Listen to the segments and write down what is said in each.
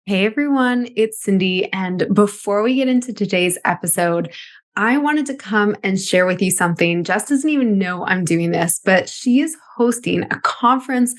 Hey everyone, it's Cindy. And before we get into today's episode, I wanted to come and share with you something. Jess doesn't even know I'm doing this, but she is hosting a conference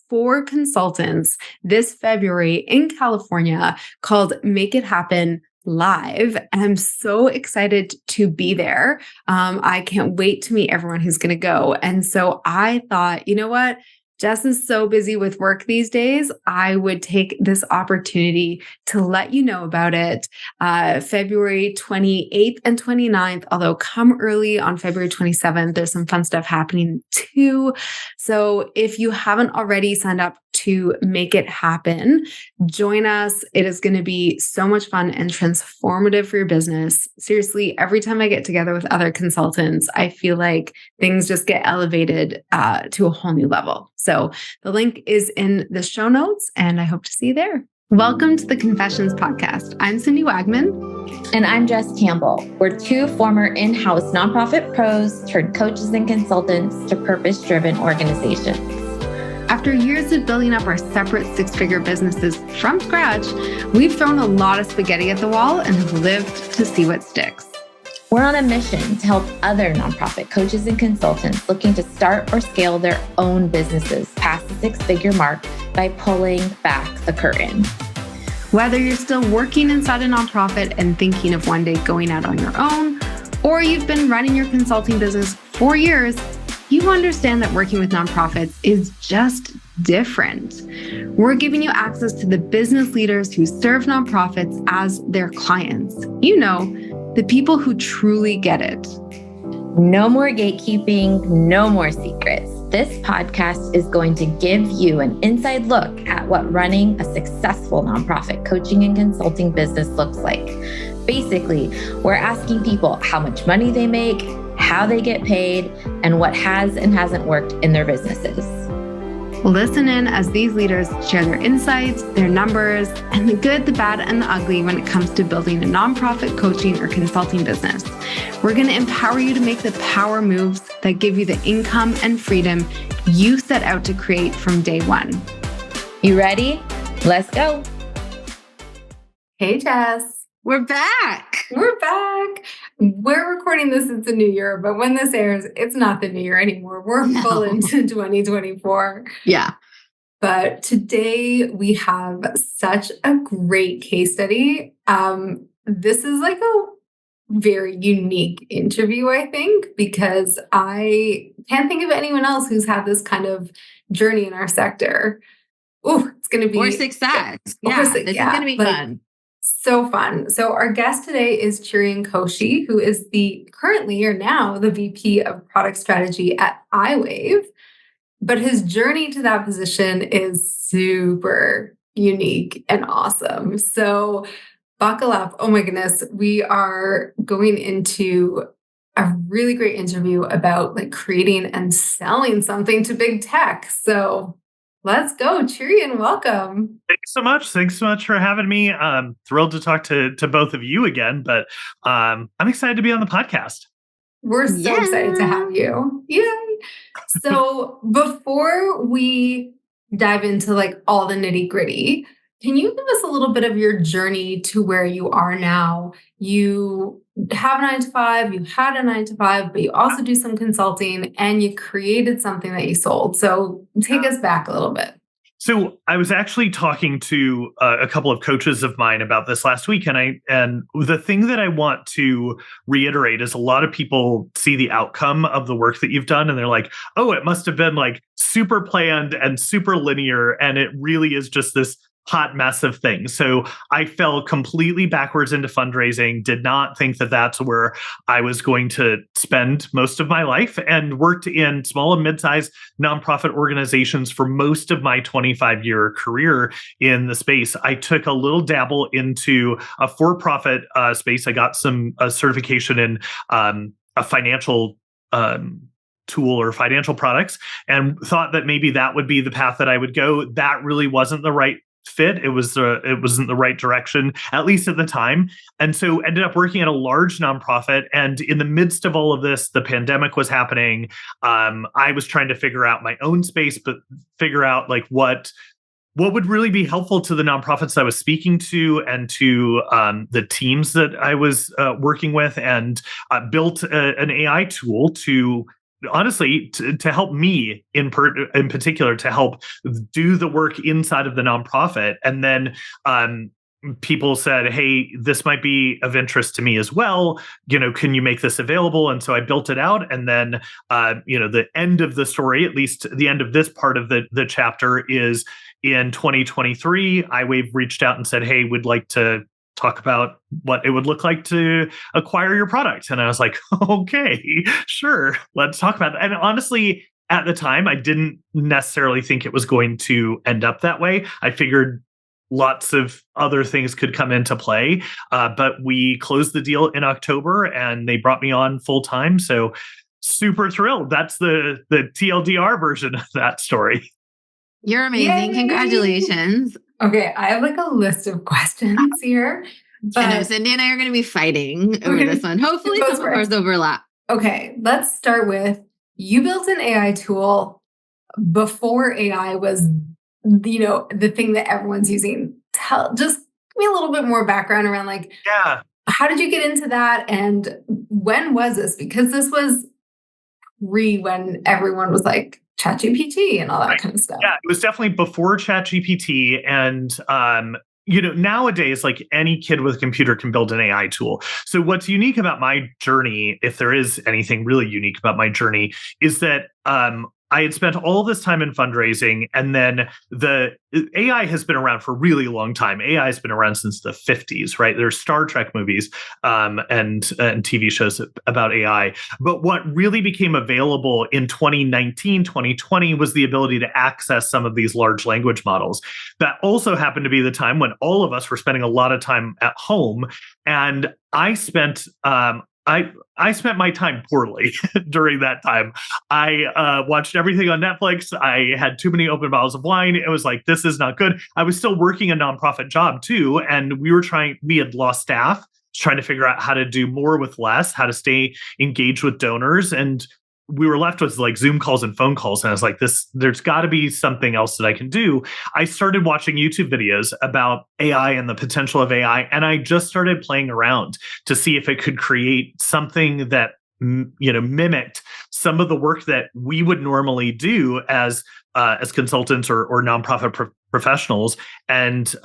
for consultants this February in California called Make It Happen Live. And I'm so excited to be there. I can't wait to meet everyone who's going to go. And so I thought, you know what? Jess is so busy with work these days. I would take this opportunity to let you know about it. February 28th and 29th, although come early on February 27th, there's some fun stuff happening too. So if you haven't already signed up to make it happen, join us. It is going to be so much fun and transformative for your business. Seriously, every time I get together with other consultants, I feel like things just get elevated to a whole new level. So the link is in the show notes, and I hope to see you there. Welcome to the Confessions Podcast. I'm Cindy Wagman. And I'm Jess Campbell. We're two former in-house nonprofit pros turned coaches and consultants to purpose-driven organizations. After years of building up our separate six-figure businesses from scratch, we've thrown a lot of spaghetti at the wall and have lived to see what sticks. We're on a mission to help other nonprofit coaches and consultants looking to start or scale their own businesses past the six-figure mark by pulling back the curtain. Whether you're still working inside a nonprofit and thinking of one day going out on your own, or you've been running your consulting business for years, you understand that working with nonprofits is just different. We're giving you access to the business leaders who serve nonprofits as their clients. You know, the people who truly get it. No more gatekeeping, no more secrets. This podcast is going to give you an inside look at what running a successful nonprofit coaching and consulting business looks like. Basically, we're asking people how much money they make, how they get paid, and what has and hasn't worked in their businesses. Listen in as these leaders share their insights, their numbers, and the good, the bad, and the ugly when it comes to building a nonprofit coaching or consulting business. We're going to empower you to make the power moves that give you the income and freedom you set out to create from day one. You ready? Let's go. Hey, Jess. We're back. We're recording this, it's the new year, but when this airs, it's not the new year anymore. We're full into 2024. Yeah. But today we have such a great case study. This is like a very unique interview, I think, because I can't think of anyone else who's had this kind of journey in our sector. Oh, it's going to be... Or success. This is going to be fun. So fun. So our guest today is Cherian Koshy, who is now the VP of Product Strategy at iWave. But his journey to that position is super unique and awesome. So buckle up. Oh my goodness. We are going into a really great interview about like creating and selling something to big tech. So let's go. Cherian, welcome. Thanks so much. Thanks so much for having me. I'm thrilled to talk to both of you again, but I'm excited to be on the podcast. We're so excited to have you. Yay. So before we dive into like all the nitty gritty, can you give us a little bit of your journey to where you are now? You have a 9-to-5, you had a 9-to-5, but you also do some consulting and you created something that you sold. So take us back a little bit. So I was actually talking to a couple of coaches of mine about this last week, and the thing that I want to reiterate is a lot of people see the outcome of the work that you've done, and they're like, "Oh, it must have been like super planned and super linear," and it really is just this hot mess of things. So I fell completely backwards into fundraising, did not think that that's where I was going to spend most of my life, and worked in small and mid-sized nonprofit organizations for most of my 25-year career in the space. I took a little dabble into a for-profit space. I got some certification in a financial tool or financial products, and thought that maybe that would be the path that I would go. That really wasn't the right fit. It wasn't the right direction, at least at the time. And so ended up working at a large nonprofit. And in the midst of all of this, the pandemic was happening. I was trying to figure out my own space, but figure out like what what would really be helpful to the nonprofits I was speaking to and to the teams that I was working with, and built an AI tool to honestly to help me in particular, to help do the work inside of the nonprofit. And then people said, hey, this might be of interest to me as well. Can you make this available? And so I built it out. And then, the end of the story, at least the end of this part of the chapter, is in 2023, iWave reached out and said, hey, we'd like to talk about what it would look like to acquire your product. And I was like, okay, sure, let's talk about that. And honestly, at the time, I didn't necessarily think it was going to end up that way. I figured lots of other things could come into play. But we closed the deal in October and they brought me on full time. So super thrilled. That's the TLDR version of that story. You're amazing. Yay. Congratulations. Okay, I have like a list of questions here. I know Cindy and I are going to be fighting over this one. Hopefully some of ours overlap. Okay, let's start with, you built an AI tool before AI was, the thing that everyone's using. Just give me a little bit more background around how did you get into that? And when was this? Because this was when everyone was like, ChatGPT and all that kind of stuff. Yeah, it was definitely before ChatGPT. And, nowadays, like any kid with a computer can build an AI tool. So what's unique about my journey, if there is anything really unique about my journey, is that I had spent all this time in fundraising, and then the AI has been around for a really long time. AI has been around since the 50s, right? There's Star Trek movies and TV shows about AI. But what really became available in 2019, 2020 was the ability to access some of these large language models. That also happened to be the time when all of us were spending a lot of time at home. And I spent I spent my time poorly during that time. I watched everything on Netflix. I had too many open bottles of wine. It was like, this is not good. I was still working a nonprofit job too. And we had lost staff, trying to figure out how to do more with less, how to stay engaged with donors. And we were left with like Zoom calls and phone calls. And I was like, there's got to be something else that I can do. I started watching YouTube videos about AI and the potential of AI. And I just started playing around to see if it could create something that, mimicked some of the work that we would normally do as consultants or nonprofit professionals. And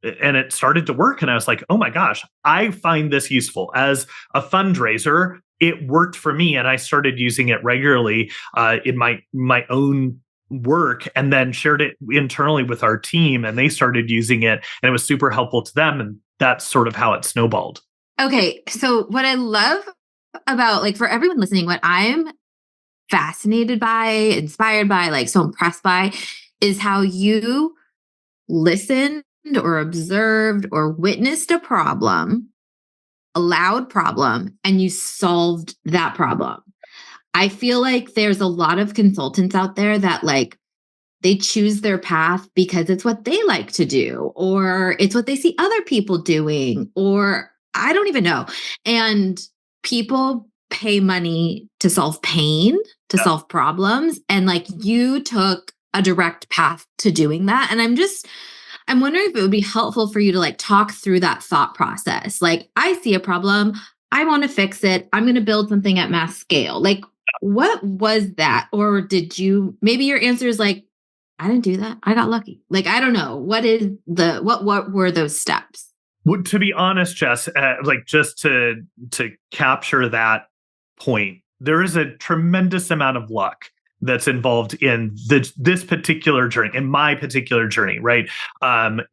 it started to work. And I was like, oh my gosh, I find this useful as a fundraiser. It worked for me, and I started using it regularly in my own work, and then shared it internally with our team, and they started using it, and it was super helpful to them, and that's sort of how it snowballed. Okay, so what I love about, for everyone listening, what I'm fascinated by, inspired by, so impressed by, is how you listened or observed or witnessed a loud problem, and you solved that problem. I feel like there's a lot of consultants out there that they choose their path because it's what they like to do, or it's what they see other people doing, or I don't even know. And people pay money to solve pain, to solve problems. And you took a direct path to doing that. And I'm wondering if it would be helpful for you to talk through that thought process. I see a problem. I want to fix it. I'm going to build something at mass scale. What was that? Or maybe your answer is I didn't do that. I got lucky. I don't know. What were those steps? Well, to be honest, Jess, just to capture that point, there is a tremendous amount of luck that's involved in this particular journey, in my particular journey, right?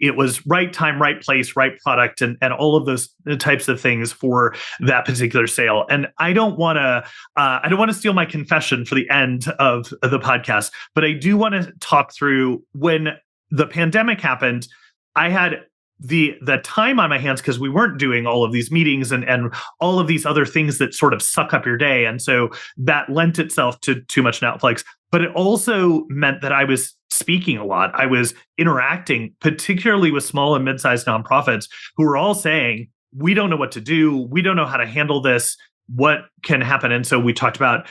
It was right time, right place, right product, and all of those types of things for that particular sale. And I don't want to steal my confession for the end of the podcast, but I do want to talk through when the pandemic happened. I had the time on my hands because we weren't doing all of these meetings and all of these other things that sort of suck up your day. And so that lent itself to too much Netflix. But it also meant that I was speaking a lot. I was interacting, particularly with small and mid-sized nonprofits who were all saying, we don't know what to do. We don't know how to handle this. What can happen? And so we talked about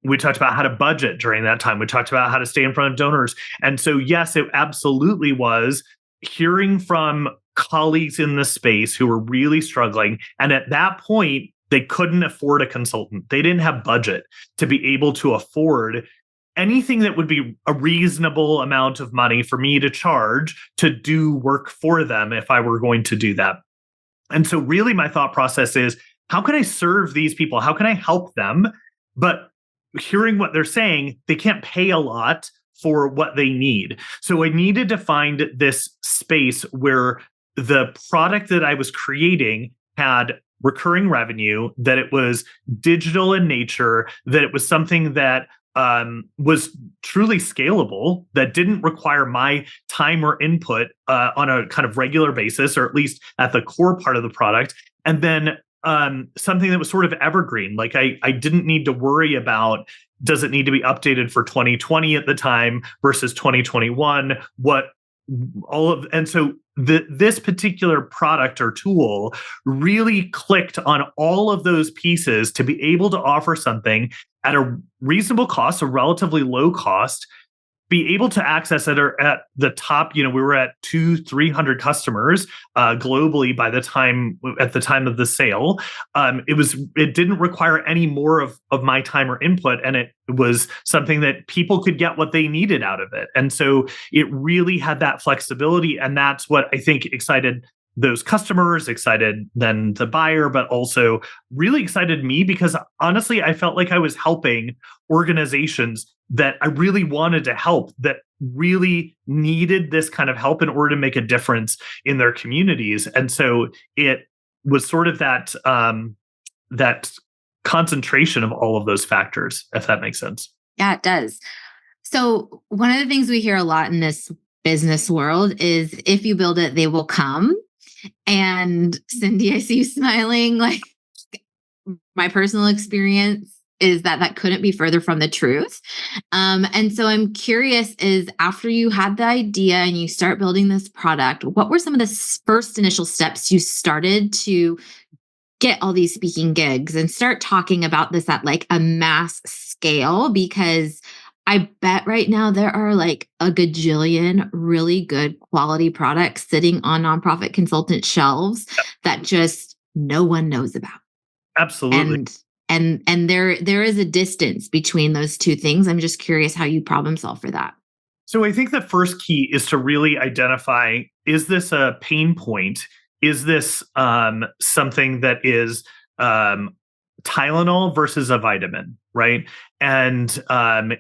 we talked about how to budget during that time. We talked about how to stay in front of donors. And so, yes, it absolutely was hearing from colleagues in the space who were really struggling. And at that point, they couldn't afford a consultant. They didn't have budget to be able to afford anything that would be a reasonable amount of money for me to charge to do work for them if I were going to do that. And so really my thought process is, how can I serve these people? How can I help them? But hearing what they're saying, they can't pay a lot for what they need. So I needed to find this space where the product that I was creating had recurring revenue, that it was digital in nature, that it was something that was truly scalable, that didn't require my time or input on a kind of regular basis, or at least at the core part of the product. And then something that was sort of evergreen. Like I didn't need to worry about, does it need to be updated for 2020 at the time versus 2021? And so this particular product or tool really clicked on all of those pieces to be able to offer something at a reasonable cost, a relatively low cost, be able to access it at the top. We were at 200-300 customers globally at the time of the sale. It didn't require any more of my time or input, and it was something that people could get what they needed out of it. And so it really had that flexibility, and that's what I think excited those customers, excited then the buyer, but also really excited me, because honestly, I felt like I was helping organizations that I really wanted to help, that really needed this kind of help in order to make a difference in their communities. And so it was sort of that concentration of all of those factors, if that makes sense. Yeah, it does. So one of the things we hear a lot in this business world is, if you build it, they will come. And Cindy, I see you smiling. Like, my personal experience is that couldn't be further from the truth. And so I'm curious, is after you had the idea and you start building this product, what were some of the first initial steps you started to get all these speaking gigs and start talking about this at like a mass scale? Because I bet right now there are like a gajillion really good quality products sitting on nonprofit consultant shelves that just no one knows about. Absolutely. And there is a distance between those two things. I'm just curious how you problem solve for that. So I think the first key is to really identify, is this a pain point? Is this something that is Tylenol versus a vitamin, right? And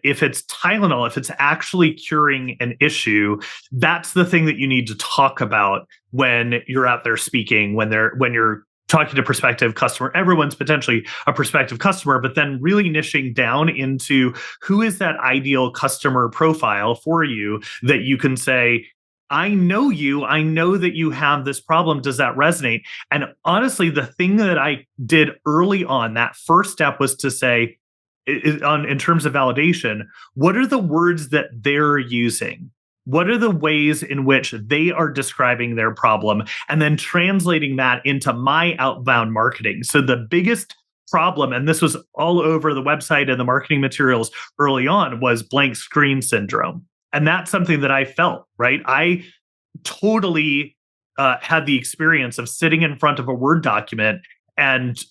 if it's Tylenol, if it's actually curing an issue, that's the thing that you need to talk about when you're out there speaking, when you're talking to prospective customer. Everyone's potentially a prospective customer, but then really niching down into who is that ideal customer profile for you, that you can say, I know you. I know that you have this problem. Does that resonate? And honestly, the thing that I did early on, that first step, was to say, in terms of validation, what are the words that they're using? What are the ways in which they are describing their problem? And then translating that into my outbound marketing. So the biggest problem, and this was all over the website and the marketing materials early on, was blank screen syndrome. And that's something that I felt, right? I totally had the experience of sitting in front of a Word document and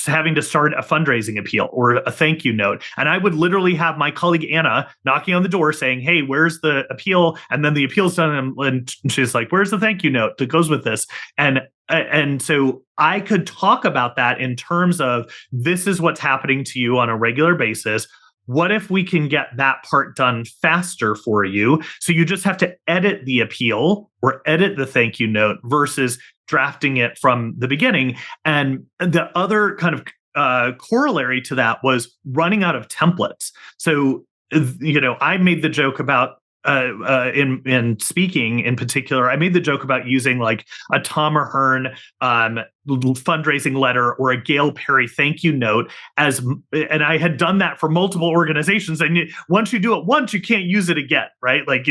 having to start a fundraising appeal or a thank you note. And I would literally have my colleague Anna knocking on the door saying, hey, where's the appeal? And then the appeal's done, and she's like, where's the thank you note that goes with this? And so I could talk about that in terms of, this is what's happening to you on a regular basis. What if we can get that part done faster for you? So you just have to edit the appeal or edit the thank you note versus drafting it from the beginning. And the other kind of corollary to that was running out of templates. So, I made the joke about in speaking in particular, I made the joke about using like a Tom Ahern fundraising letter or a Gail Perry thank you note and I had done that for multiple organizations. And once you do it once, you can't use it again, right? Like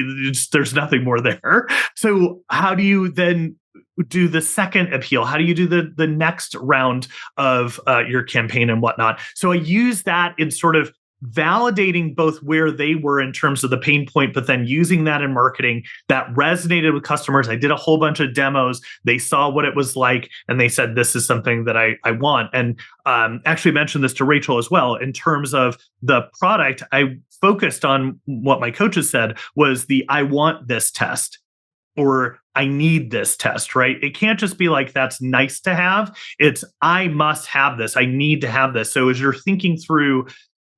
there's nothing more there. So how do you then do the second appeal? How do you do the next round of your campaign and whatnot? So I use that in sort of validating both where they were in terms of the pain point, but then using that in marketing that resonated with customers. I did a whole bunch of demos. They saw what it was like, and they said, this is something that I want. And actually mentioned this to Rachel as well. In terms of the product, I focused on what my coaches said was the I want this test, or I need this test, right? It can't just be like, that's nice to have. It's, I must have this. I need to have this. So as you're thinking through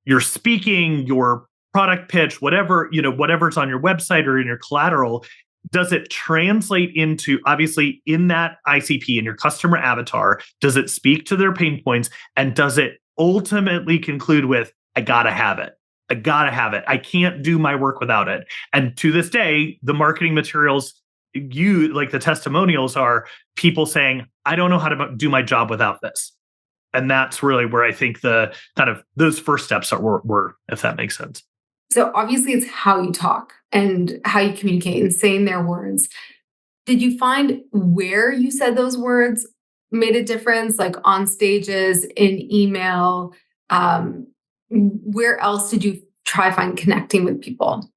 your speaking, your product pitch, whatever, whatever's on your website or in your collateral, does it translate into, obviously in that ICP, in your customer avatar, does it speak to their pain points? And does it ultimately conclude with, I gotta have it. I gotta have it. I can't do my work without it. And to this day, the marketing materials like the testimonials are people saying, I don't know how to do my job without this. And that's really where I think the kind of those first steps were, if that makes sense. So obviously it's how you talk and how you communicate and saying their words. Did you find where you said those words made a difference, like on stages, in email? Where else did you try find connecting with people?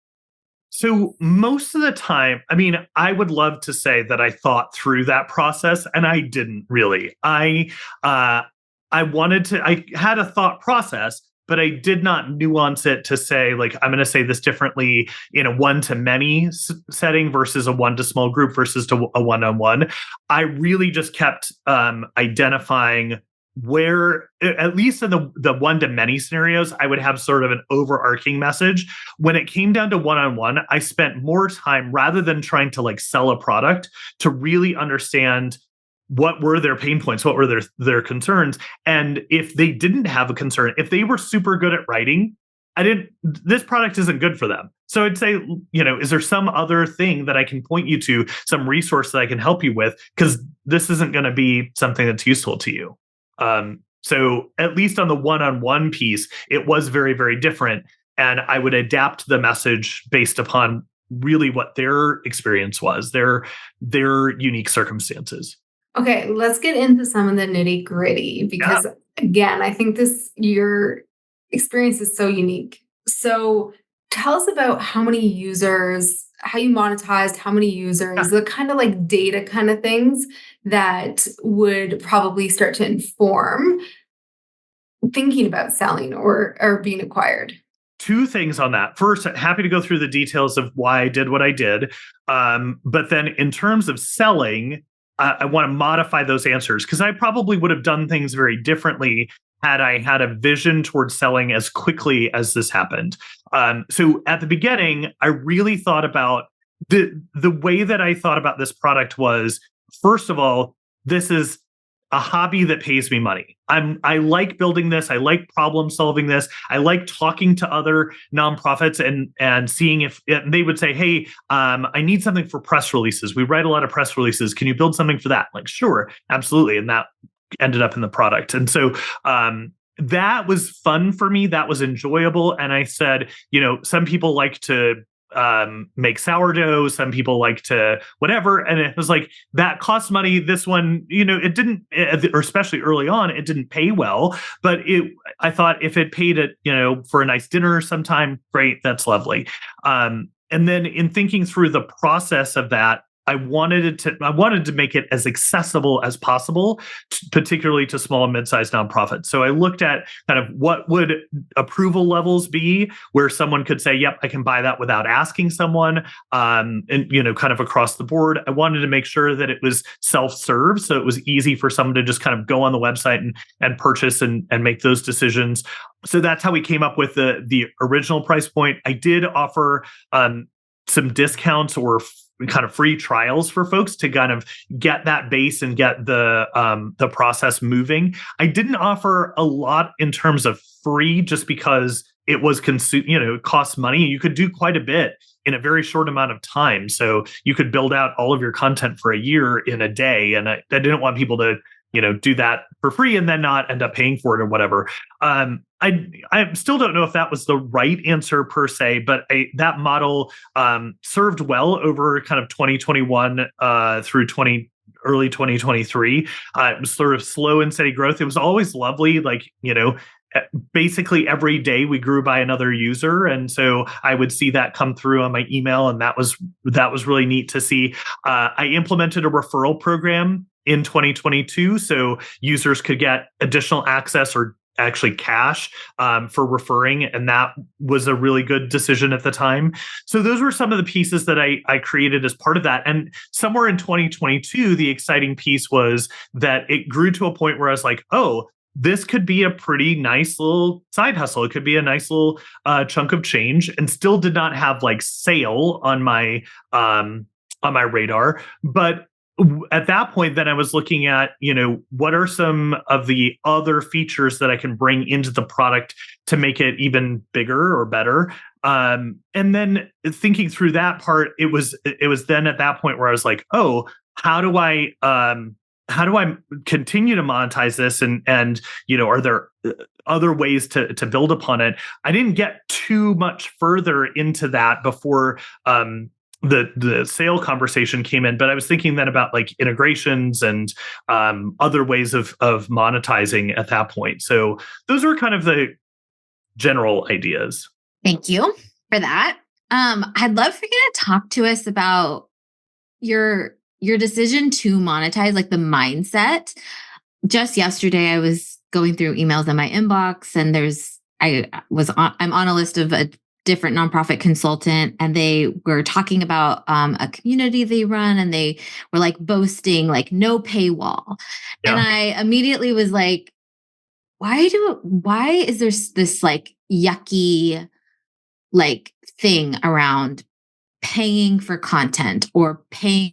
So most of the time, I mean, I would love to say that I thought through that process, and I didn't really. I had a thought process, but I did not nuance it to say, like, I'm going to say this differently in a one-to-many setting versus a one-to-small group versus to a one-on-one. I really just kept identifying where, at least in the one-to-many scenarios, I would have sort of an overarching message. When it came down to one-on-one, I spent more time, rather than trying to like sell a product, to really understand what were their pain points, what were their concerns. And if they didn't have a concern, if they were super good at writing, this product isn't good for them. So I'd say, is there some other thing that I can point you to, some resource that I can help you with? Because this isn't going to be something that's useful to you. So at least on the one-on-one piece, it was very, very different. And I would adapt the message based upon really what their experience was, their unique circumstances. Okay, let's get into some of the nitty-gritty because, again, I think your experience is so unique. So tell us about how many users, how you monetized, how many users, the kind of like data kind of things that would probably start to inform thinking about selling or being acquired. Two things on that. First, happy to go through the details of why I did what I did. But then in terms of selling, I want to modify those answers because I probably would have done things very differently had I had a vision towards selling as quickly as this happened. So at the beginning, I really thought about the way that I thought about this product was, first of all, this is a hobby that pays me money. I like building this. I like problem solving this. I like talking to other nonprofits and seeing if they would say, hey, I need something for press releases. We write a lot of press releases. Can you build something for that? Like, sure, absolutely. And that ended up in the product. And so that was fun for me. That was enjoyable. And I said, some people like to make sourdough, some people like to whatever, and it was like that costs money. This one, it didn't, or especially early on, it didn't pay well, but I thought if it paid it, for a nice dinner sometime, great, that's lovely. And then in thinking through the process of that, I wanted to make it as accessible as possible, particularly to small and mid-sized nonprofits. So I looked at kind of what would approval levels be where someone could say, yep, I can buy that without asking someone, and kind of across the board. I wanted to make sure that it was self-serve, so it was easy for someone to just kind of go on the website and purchase and make those decisions. So that's how we came up with the original price point. I did offer some discounts or kind of free trials for folks to kind of get that base and get the process moving. I didn't offer a lot in terms of free just because it was it costs money. You could do quite a bit in a very short amount of time. So you could build out all of your content for a year in a day. And I didn't want people to do that for free and then not end up paying for it or whatever. I still don't know if that was the right answer per se, but that model served well over kind of 2021 through early 2023. It was sort of slow and steady growth. It was always lovely, like, basically every day we grew by another user. And so I would see that come through on my email. And that was really neat to see. I implemented a referral program in 2022. So users could get additional access or actually cash for referring. And that was a really good decision at the time. So those were some of the pieces that I created as part of that. And somewhere in 2022, the exciting piece was that it grew to a point where I was like, oh, this could be a pretty nice little side hustle. It could be a nice little chunk of change, and still did not have like sale on my radar. But at that point, then I was looking at, what are some of the other features that I can bring into the product to make it even bigger or better. And then thinking through that part, it was then at that point where I was like, oh, how do I continue to monetize this? And are there other ways to build upon it? I didn't get too much further into that before the sale conversation came in, but I was thinking then about like integrations and other ways of monetizing at that point. So those were kind of the general ideas. Thank you for that. I'd love for you to talk to us about your decision to monetize, like the mindset. Just yesterday, I was going through emails in my inbox, and I'm on a list of a different nonprofit consultant, and they were talking about a community they run, and they were like boasting like no paywall. Yeah. And I immediately was like, why is there this like yucky like thing around paying for content or paying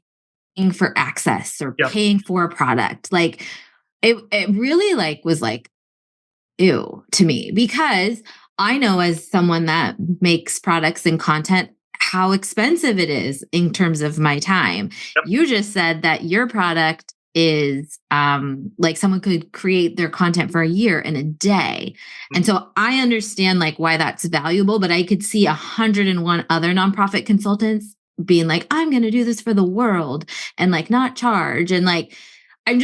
for access or paying for a product? Like it really like was like ew to me, because I know as someone that makes products and content how expensive it is in terms of my time. Yep. You just said that your product is like someone could create their content for a year in a day. Mm-hmm. And so I understand like why that's valuable, but I could see 101 other nonprofit consultants being like, I'm going to do this for the world and like not charge. And like, I'm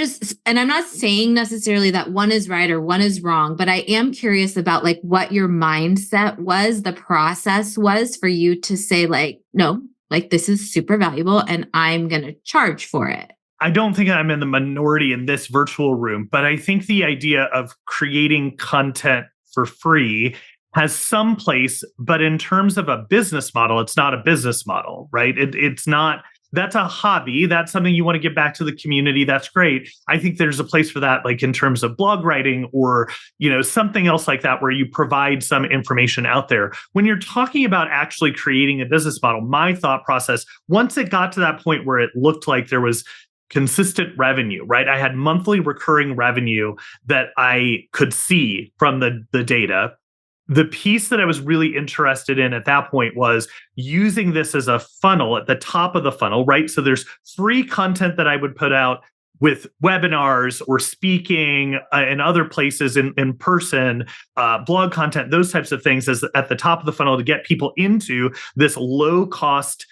not saying necessarily that one is right or one is wrong, but I am curious about like what your mindset was, the process was for you to say like, no, like this is super valuable and I'm going to charge for it. I don't think I'm in the minority in this virtual room, but I think the idea of creating content for free has some place, but in terms of a business model, it's not a business model, right? It's not. That's a hobby. That's something you want to give back to the community. That's great. I think there's a place for that, like in terms of blog writing or, something else like that, where you provide some information out there. When you're talking about actually creating a business model, my thought process, once it got to that point where it looked like there was consistent revenue, right? I had monthly recurring revenue that I could see from the data. The piece that I was really interested in at that point was using this as a funnel at the top of the funnel, right? So there's free content that I would put out with webinars or speaking in other places in person, blog content, those types of things as at the top of the funnel to get people into this low cost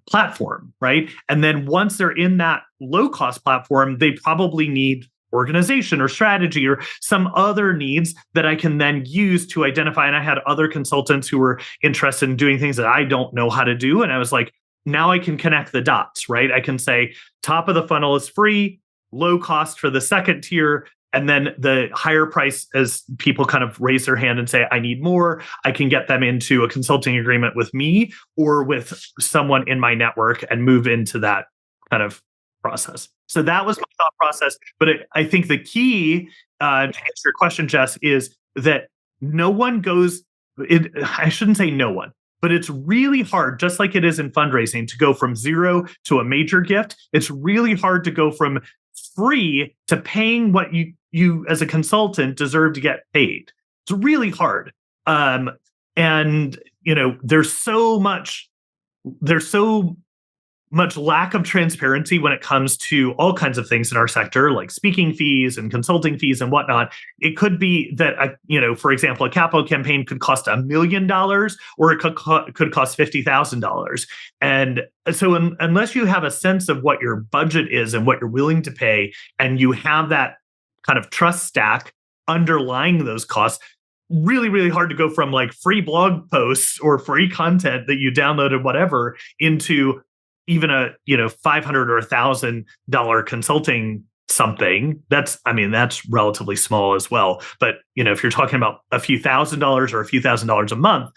platform, right? And then once they're in that low cost platform, they probably need organization or strategy or some other needs that I can then use to identify. And I had other consultants who were interested in doing things that I don't know how to do. And I was like, now I can connect the dots, right? I can say top of the funnel is free, low cost for the second tier. And then the higher price, as people kind of raise their hand and say, I need more, I can get them into a consulting agreement with me or with someone in my network and move into that kind of process. So that was my thought process. But I think the key to answer your question, Jess, is that no one goes, I shouldn't say no one, but it's really hard, just like it is in fundraising, to go from zero to a major gift. It's really hard to go from free to paying what you as a consultant deserve to get paid. It's really hard. And there's so much lack of transparency when it comes to all kinds of things in our sector, like speaking fees and consulting fees and whatnot. It could be that, for example, a capital campaign could cost $1 million or it could cost $50,000. And so unless you have a sense of what your budget is and what you're willing to pay, and you have that kind of trust stack, underlying those costs. Really, really hard to go from like free blog posts or free content that you downloaded, whatever, into even a $500 or $1,000 consulting something. That's relatively small as well. But if you're talking about a few $1,000s or a few $1,000s a month,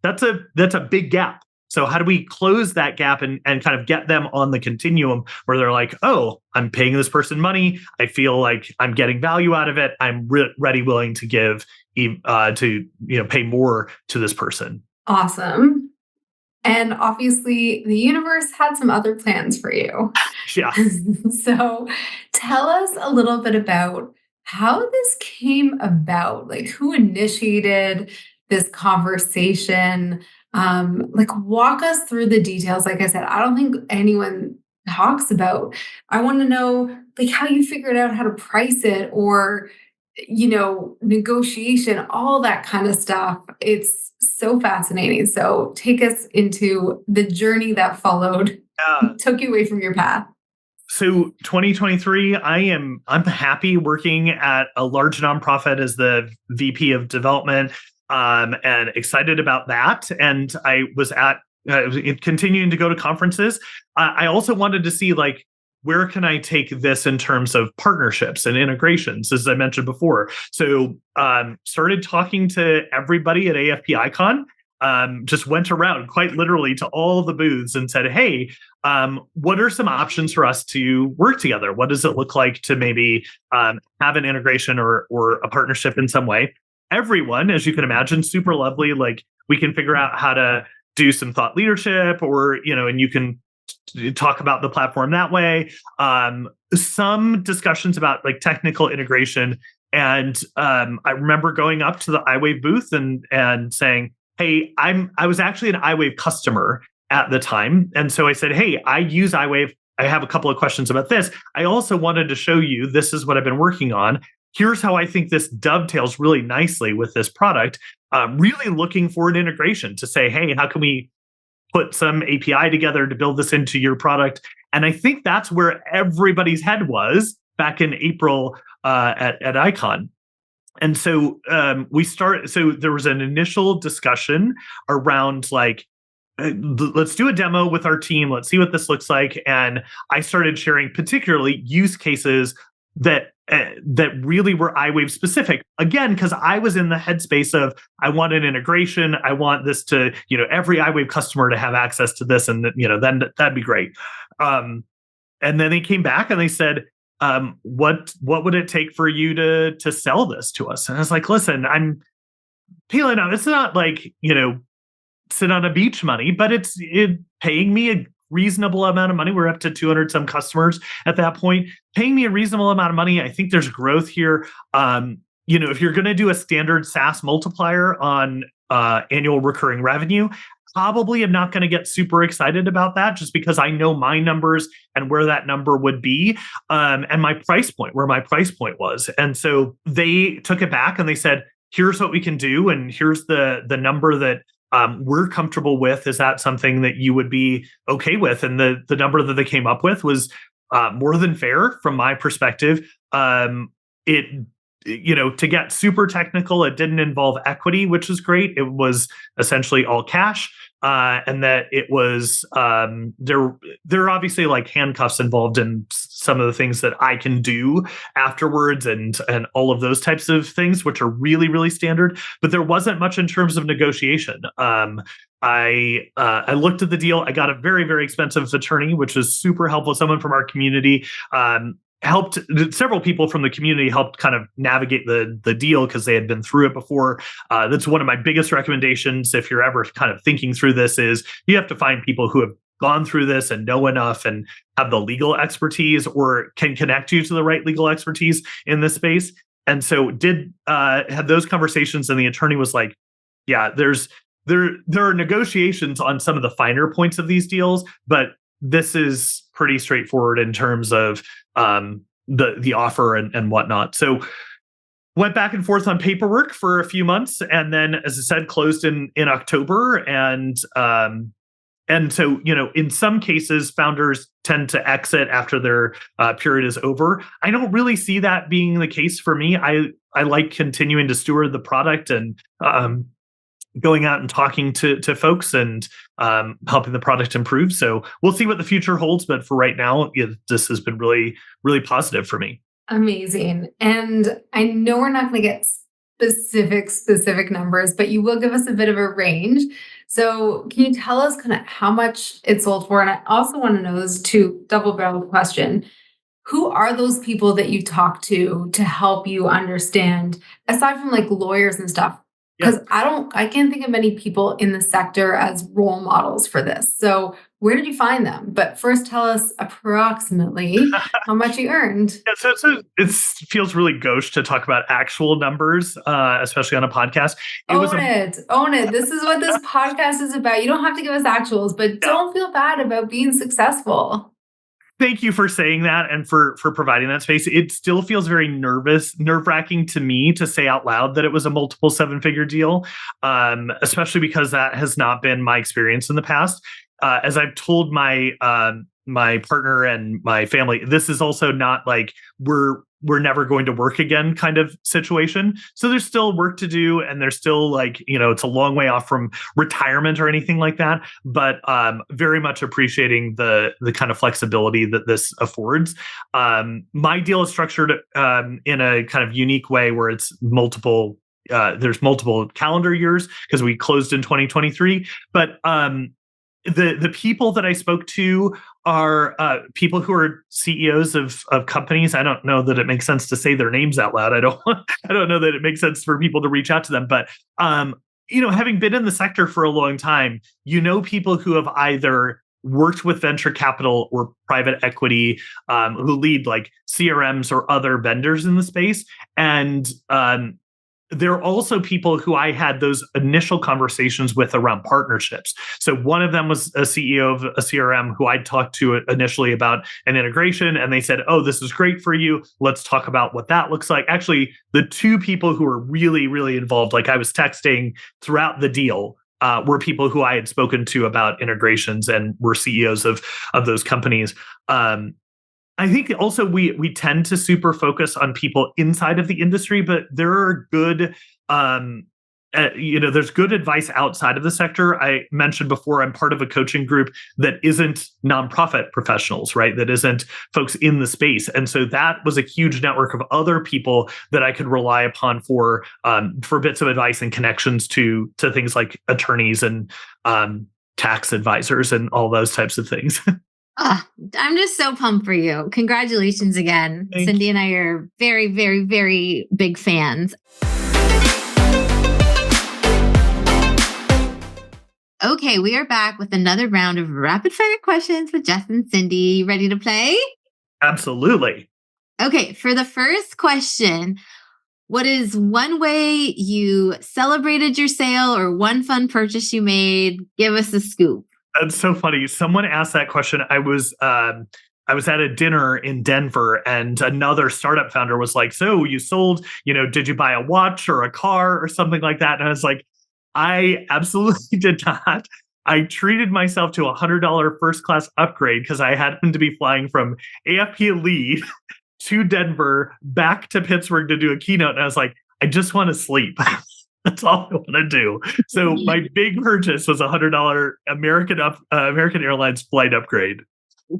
that's a big gap. So how do we close that gap and kind of get them on the continuum where they're like, oh, I'm paying this person money. I feel like I'm getting value out of it. I'm ready, willing to give pay more to this person. Awesome. And obviously, the universe had some other plans for you. Yeah. So tell us a little bit about how this came about. Like, who initiated this conversation? Walk us through the details. Like I said, I don't think anyone talks about. I want to know, like, how you figured out how to price it, or negotiation, all that kind of stuff. It's so fascinating. So take us into the journey that followed, took you away from your path. So 2023, I'm happy working at a large nonprofit as the VP of development, and excited about that. And I was continuing to go to conferences. I also wanted to see, like, where can I take this in terms of partnerships and integrations, as I mentioned before? So started talking to everybody at AFP Icon, just went around quite literally to all the booths and said, hey, what are some options for us to work together? What does it look like to maybe have an integration or a partnership in some way? Everyone, as you can imagine, super lovely. Like, we can figure out how to do some thought leadership, or, and you can talk about the platform that way. Some discussions about like technical integration. And I remember going up to the iWave booth and saying, hey, I was actually an iWave customer at the time. And so I said, hey, I use iWave. I have a couple of questions about this. I also wanted to show you, this is what I've been working on. Here's how I think this dovetails really nicely with this product. Really looking for an integration to say, hey, how can we put some API together to build this into your product? And I think that's where everybody's head was back in April at Icon. And so so there was an initial discussion around like, let's do a demo with our team. Let's see what this looks like. And I started sharing particularly use cases that really were iWave specific. Again, because I was in the headspace of, I want an integration. I want this to, every iWave customer to have access to this, and then that'd be great. And then they came back and they said, what would it take for you to sell this to us? And I was like, listen, I'm peeling out. It's not like, sit on a beach money, but it's paying me a reasonable amount of money. We're up to 200 some customers at that point, paying me a reasonable amount of money. I think there's growth here. If you're going to do a standard SaaS multiplier on annual recurring revenue, probably am not going to get super excited about that, just because I know my numbers and where that number would be, and my price point, where my price point was. And so they took it back and they said, here's what we can do. And here's the number that we're comfortable with. Is that something that you would be okay with? And the number that they came up with was more than fair from my perspective. To get super technical, it didn't involve equity, which is great. It was essentially all cash. And that it was, there are obviously like handcuffs involved in some of the things that I can do afterwards and all of those types of things, which are really, really standard. But there wasn't much in terms of negotiation. I looked at the deal. I got a very, very expensive attorney, which was super helpful. Someone from our community helped. Several people from the community helped kind of navigate the deal because they had been through it before. That's one of my biggest recommendations if you're ever kind of thinking through this, is you have to find people who have gone through this and know enough and have the legal expertise, or can connect you to the right legal expertise in this space. And so had those conversations, and the attorney was like, yeah, there are negotiations on some of the finer points of these deals, but this is pretty straightforward in terms of the offer and whatnot. So went back and forth on paperwork for a few months, and then, as I said, closed in October. And and so, in some cases, founders tend to exit after their period is over. I don't really see that being the case for me. I like continuing to steward the product and going out and talking to folks and helping the product improve. So we'll see what the future holds. But for right now, this has been really, really positive for me. Amazing. And I know we're not going to get specific numbers, but you will give us a bit of a range. So can you tell us kind of how much it sold for? And I also want to know this to double barrel question. Who are those people that you talk to help you understand, aside from like lawyers and stuff? Because I can't think of many people in the sector as role models for this. So where did you find them? But first, tell us approximately how much you earned. So it feels really gauche to talk about actual numbers, especially on a podcast. Own it. This is what this podcast is about. You don't have to give us actuals, but don't feel bad about being successful. Thank you for saying that and for providing that space. It still feels very nerve-wracking to me to say out loud that it was a multiple seven-figure deal, especially because that has not been my experience in the past. As I've told my partner and my family, this is also not like we're never going to work again kind of situation. So there's still work to do, and there's still like, it's a long way off from retirement or anything like that. But very much appreciating the kind of flexibility that this affords. My deal is structured in a kind of unique way where it's multiple. There's multiple calendar years because we closed in 2023, but the people that I spoke to are people who are CEOs of companies. I don't know that it makes sense to say their names out loud. I don't know that it makes sense for people to reach out to them. But having been in the sector for a long time, people who have either worked with venture capital or private equity, who lead like CRMs or other vendors in the space, and there are also people who I had those initial conversations with around partnerships. So one of them was a CEO of a CRM who I talked to initially about an integration, and they said, "Oh, this is great for you. Let's talk about what that looks like." Actually, the two people who were really, really involved, like I was texting throughout the deal, were people who I had spoken to about integrations and were CEOs of those companies. I think also we tend to super focus on people inside of the industry, but there are good, there's good advice outside of the sector. I mentioned before, I'm part of a coaching group that isn't nonprofit professionals, right? That isn't folks in the space. And so that was a huge network of other people that I could rely upon for bits of advice and connections to things like attorneys and tax advisors and all those types of things. I'm just so pumped for you. Congratulations again. Thank Cindy and I are very, very, very big fans. Okay, we are back with another round of rapid fire questions with Jess and Cindy. Ready to play? Absolutely. Okay, for the first question, what is one way you celebrated your sale or one fun purchase you made? Give us a scoop. That's so funny. Someone asked that question. I was at a dinner in Denver, and another startup founder was like, "So you sold, did you buy a watch or a car or something like that?" And I was like, "I absolutely did not. I treated myself to $100 first class upgrade because I happened to be flying from AFP Lead to Denver back to Pittsburgh to do a keynote." And I was like, "I just want to sleep." That's all I want to do. So my big purchase was $100 American Airlines flight upgrade.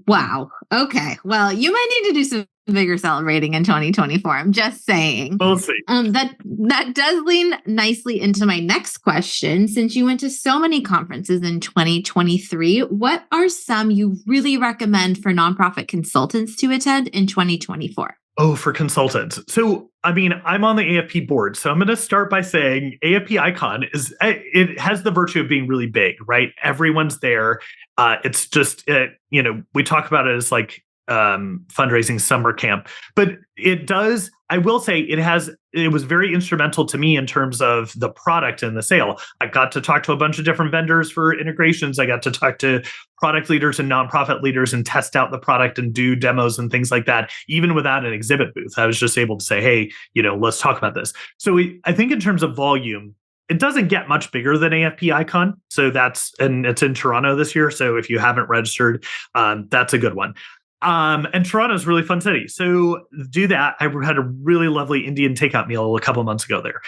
Wow. Okay. Well, you might need to do some bigger celebrating in 2024. I'm just saying. We'll see. That does lean nicely into my next question. Since you went to so many conferences in 2023, what are some you really recommend for nonprofit consultants to attend in 2024? Oh, for consultants. So, I'm on the AFP board. So I'm going to start by saying AFP Icon it has the virtue of being really big, right? Everyone's there. It's just, we talk about it as like fundraising summer camp, but it does, I will say it was very instrumental to me in terms of the product and the sale. I got to talk to a bunch of different vendors for integrations. I got to talk to product leaders and nonprofit leaders and test out the product and do demos and things like that. Even without an exhibit booth, I was just able to say, "Hey, let's talk about this." So I think in terms of volume, it doesn't get much bigger than AFP Icon. So and it's in Toronto this year. So if you haven't registered, that's a good one. And Toronto's a really fun city. So do that. I had a really lovely Indian takeout meal a couple months ago there.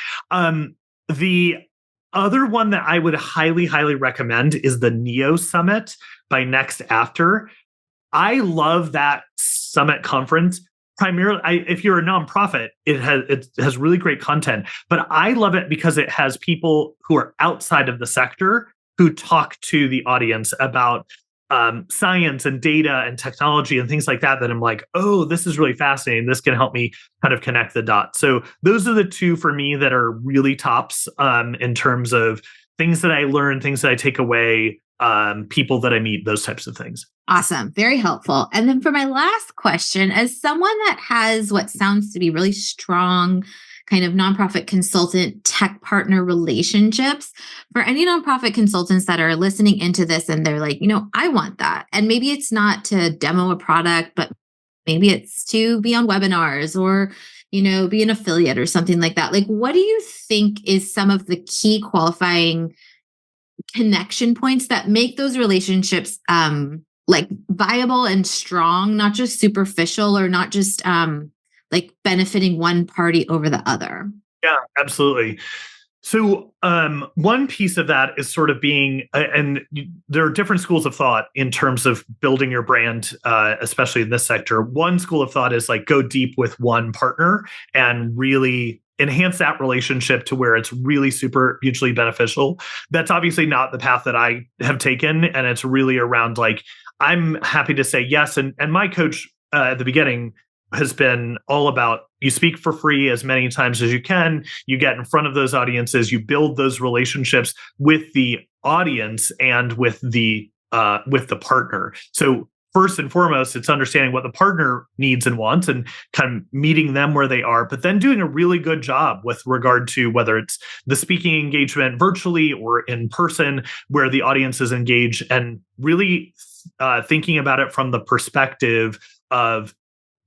The other one that I would highly, highly recommend is the Neo Summit by Next After. I love that summit conference. Primarily, if you're a nonprofit, it has really great content. But I love it because it has people who are outside of the sector who talk to the audience about science and data and technology and things like that I'm like, oh, this is really fascinating. This can help me kind of connect the dots. So those are the two for me that are really tops in terms of things that I learn, things that I take away, people that I meet, those types of things. Awesome. Very helpful. And then for my last question, as someone that has what sounds to be really strong kind of nonprofit consultant tech partner relationships, for any nonprofit consultants that are listening into this and they're like, I want that. And maybe it's not to demo a product, but maybe it's to be on webinars or, be an affiliate or something like that. Like, what do you think is some of the key qualifying connection points that make those relationships like viable and strong, not just superficial or not just like benefiting one party over the other? Yeah, absolutely. So one piece of that is sort of being, and there are different schools of thought in terms of building your brand, especially in this sector. One school of thought is like go deep with one partner and really enhance that relationship to where it's really super mutually beneficial. That's obviously not the path that I have taken. And it's really around like, I'm happy to say yes. And my coach at the beginning has been all about you speak for free as many times as you can, you get in front of those audiences, you build those relationships with the audience and with the partner. So first and foremost, it's understanding what the partner needs and wants and kind of meeting them where they are, but then doing a really good job with regard to whether it's the speaking engagement virtually or in person where the audience is engaged and really thinking about it from the perspective of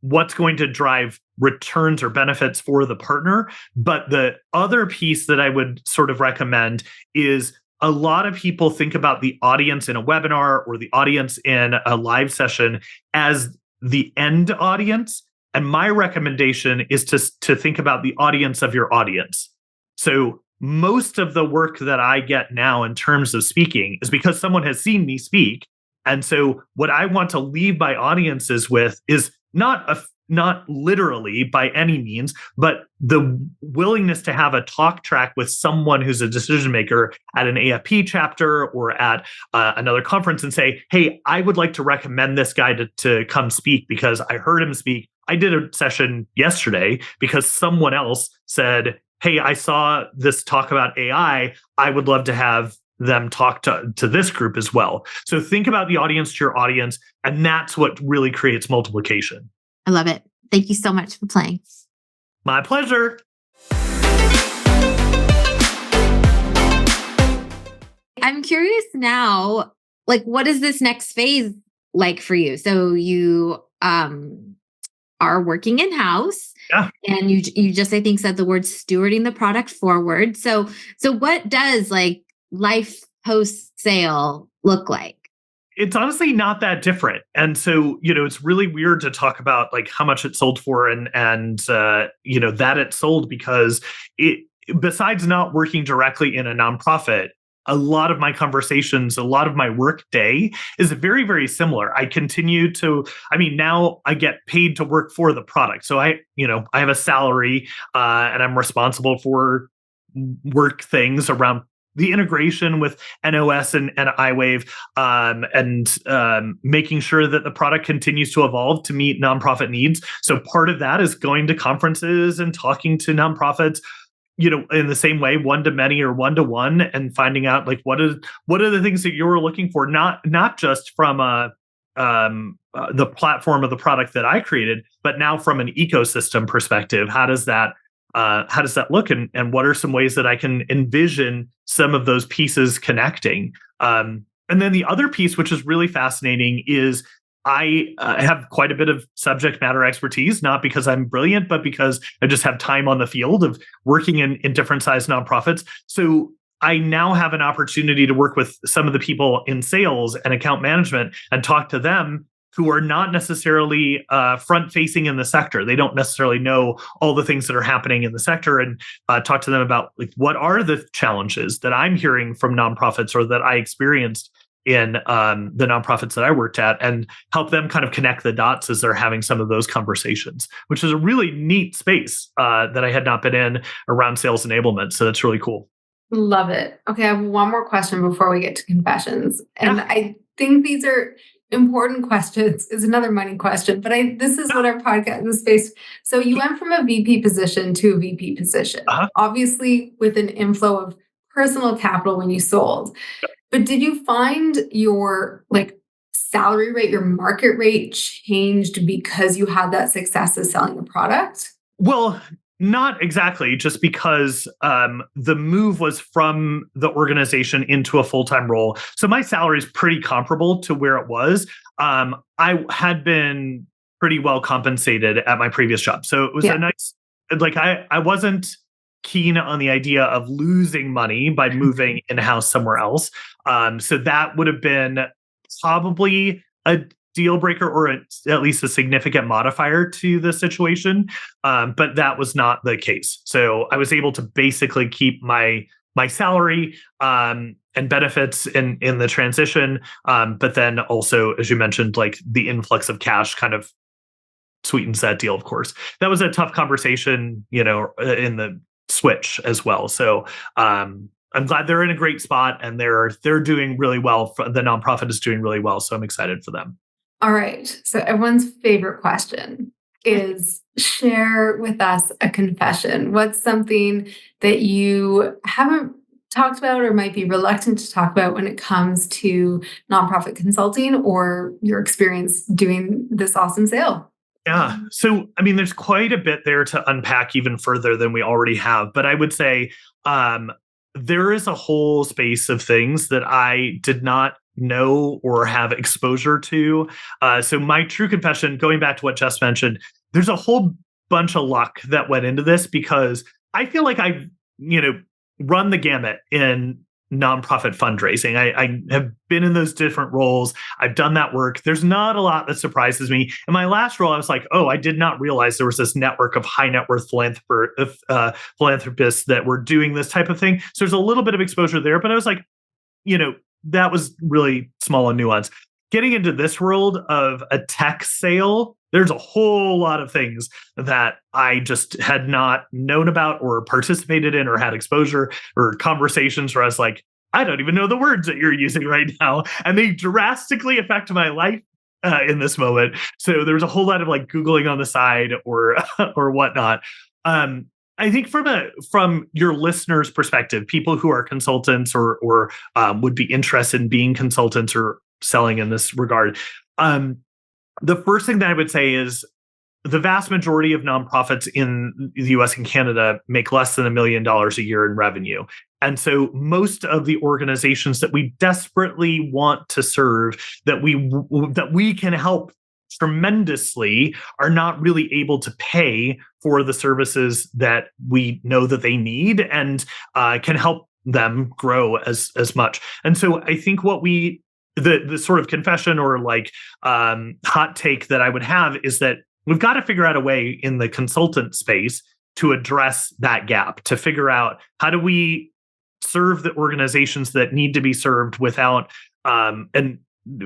what's going to drive returns or benefits for the partner. But the other piece that I would sort of recommend is a lot of people think about the audience in a webinar or the audience in a live session as the end audience. And my recommendation is to think about the audience of your audience. So most of the work that I get now in terms of speaking is because someone has seen me speak. And so what I want to leave my audiences with is not literally by any means, but the willingness to have a talk track with someone who's a decision maker at an AFP chapter or at another conference and say, hey, I would like to recommend this guy to come speak because I heard him speak. I did a session yesterday because someone else said, hey, I saw this talk about AI. I would love to have them talk to this group as well. So think about the audience to your audience, and that's what really creates multiplication. I love it. Thank you so much for playing. My pleasure. I'm curious now, like, what is this next phase like for you? So you are working in-house. Yeah. And you just, I think, said the word stewarding the product forward. So what does like life post-sale look like? It's honestly not that different. And so, it's really weird to talk about like how much it sold for and that it sold because besides not working directly in a nonprofit, a lot of my conversations, a lot of my work day is very, very similar. Now I get paid to work for the product. So I have a salary and I'm responsible for work things around the integration with NOS and iWave and making sure that the product continues to evolve to meet nonprofit needs. So part of that is going to conferences and talking to nonprofits, in the same way, one-to-many or one-to-one, and finding out like what are the things that you're looking for, not just from the platform of the product that I created, but now from an ecosystem perspective. How does that look, and what are some ways that I can envision some of those pieces connecting? And then the other piece, which is really fascinating, is I have quite a bit of subject matter expertise, not because I'm brilliant, but because I just have time on the field of working in different size nonprofits. So I now have an opportunity to work with some of the people in sales and account management and talk to them who are not necessarily front facing in the sector. They don't necessarily know all the things that are happening in the sector, and talk to them about like, what are the challenges that I'm hearing from nonprofits or that I experienced in the nonprofits that I worked at, and help them kind of connect the dots as they're having some of those conversations, which is a really neat space that I had not been in around sales enablement. So that's really cool. Love it. Okay, I have one more question before we get to confessions. And I think these are important questions. Is another money question, but this is what our podcast is based. So you went from a VP position to a VP position, obviously with an inflow of personal capital when you sold. But did you find your salary rate, your market rate changed because you had that success of selling a product? Well, not exactly, just because the move was from the organization into a full-time role. So my salary is pretty comparable to where it was. I had been pretty well compensated at my previous job. So it was a nice, I wasn't keen on the idea of losing money by moving in-house somewhere else. So that would have been probably a deal breaker, or at least a significant modifier to the situation. But that was not the case. So I was able to basically keep my salary and benefits in the transition. But then also, as you mentioned, like the influx of cash kind of sweetens that deal, of course. That was a tough conversation, in the switch as well. So I'm glad they're in a great spot, and they're doing really well. The nonprofit is doing really well. So I'm excited for them. All right. So everyone's favorite question is, share with us a confession. What's something that you haven't talked about or might be reluctant to talk about when it comes to nonprofit consulting or your experience doing this awesome sale? Yeah. So, I mean, there's quite a bit there to unpack even further than we already have. But I would say there is a whole space of things that I did not know or have exposure to. So my true confession, going back to what Jess mentioned, there's a whole bunch of luck that went into this, because I feel like I've, run the gamut in nonprofit fundraising. I have been in those different roles. I've done that work. There's not a lot that surprises me. In my last role, I was like, oh, I did not realize there was this network of high net worth philanthropists that were doing this type of thing. So there's a little bit of exposure there, but I was like, that was really small and nuanced. Getting into this world of a tech sale, there's a whole lot of things that I just had not known about or participated in or had exposure or conversations where I was like, I don't even know the words that you're using right now. And they drastically affect my life in this moment. So there was a whole lot of Googling on the side or whatnot. I think from your listeners' perspective, people who are consultants or would be interested in being consultants or selling in this regard, the first thing that I would say is the vast majority of nonprofits in the US and Canada make less than $1 million a year in revenue. And so most of the organizations that we desperately want to serve, that we can help tremendously, are not really able to pay for the services that we know that they need, and can help them grow as much. And so I think the sort of confession or hot take that I would have is that we've got to figure out a way in the consultant space to address that gap, to figure out how do we serve the organizations that need to be served without, and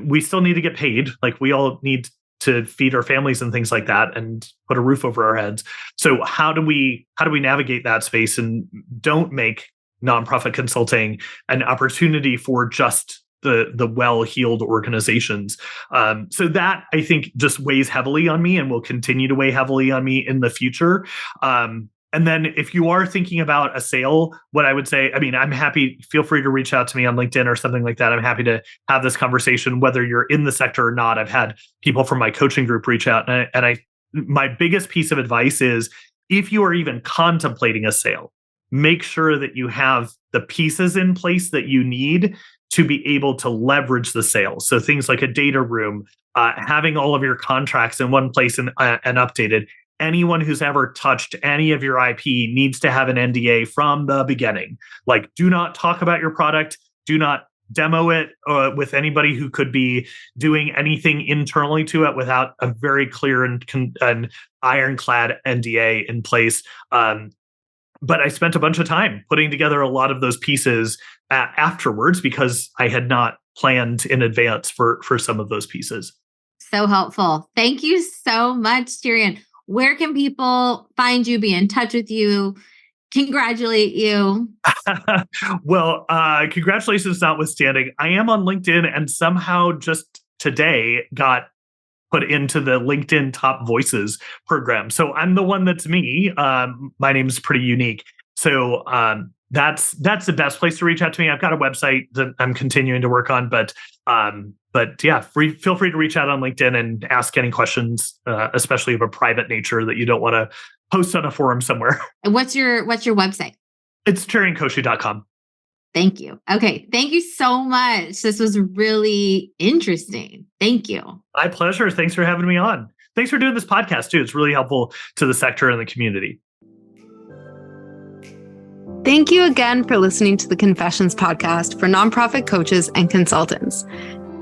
we still need to get paid. We all need to feed our families and things like that and put a roof over our heads. So how do we navigate that space and don't make nonprofit consulting an opportunity for just the well-heeled organizations? So that, I think, just weighs heavily on me and will continue to weigh heavily on me in the future. And then if you are thinking about a sale, what I would say, I'm happy, feel free to reach out to me on LinkedIn or something like that. I'm happy to have this conversation, whether you're in the sector or not. I've had people from my coaching group reach out, and my biggest piece of advice is, if you are even contemplating a sale, make sure that you have the pieces in place that you need to be able to leverage the sale. So things like a data room, having all of your contracts in one place and updated. Anyone who's ever touched any of your IP needs to have an NDA from the beginning. Like, do not talk about your product. Do not demo it with anybody who could be doing anything internally to it without a very clear and ironclad NDA in place. But I spent a bunch of time putting together a lot of those pieces afterwards because I had not planned in advance for some of those pieces. So helpful. Thank you so much, Cherian. Where can people find you, be in touch with you, congratulate you? Well, congratulations notwithstanding. I am on LinkedIn and somehow just today got put into the LinkedIn Top Voices program. So I'm the one that's me. My name's pretty unique. So that's the best place to reach out to me. I've got a website that I'm continuing to work on, but yeah, feel free to reach out on LinkedIn and ask any questions, especially of a private nature that you don't want to post on a forum somewhere. And what's your website? It's cheriankoshy.com. Thank you. Okay. Thank you so much. This was really interesting. Thank you. My pleasure. Thanks for having me on. Thanks for doing this podcast too. It's really helpful to the sector and the community. Thank you again for listening to the Confessions podcast for nonprofit coaches and consultants.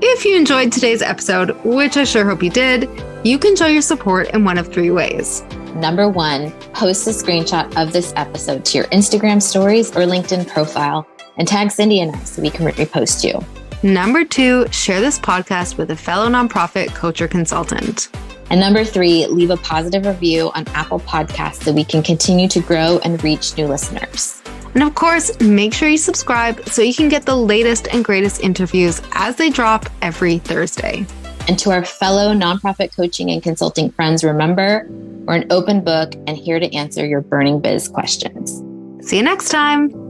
If you enjoyed today's episode, which I sure hope you did, you can show your support in one of three ways. Number 1, post a screenshot of this episode to your Instagram stories or LinkedIn profile and tag Cindy and I so we can repost you. Number 2, share this podcast with a fellow nonprofit coach or consultant. And number 3, leave a positive review on Apple Podcasts so we can continue to grow and reach new listeners. And of course, make sure you subscribe so you can get the latest and greatest interviews as they drop every Thursday. And to our fellow nonprofit coaching and consulting friends, remember, we're an open book and here to answer your burning biz questions. See you next time.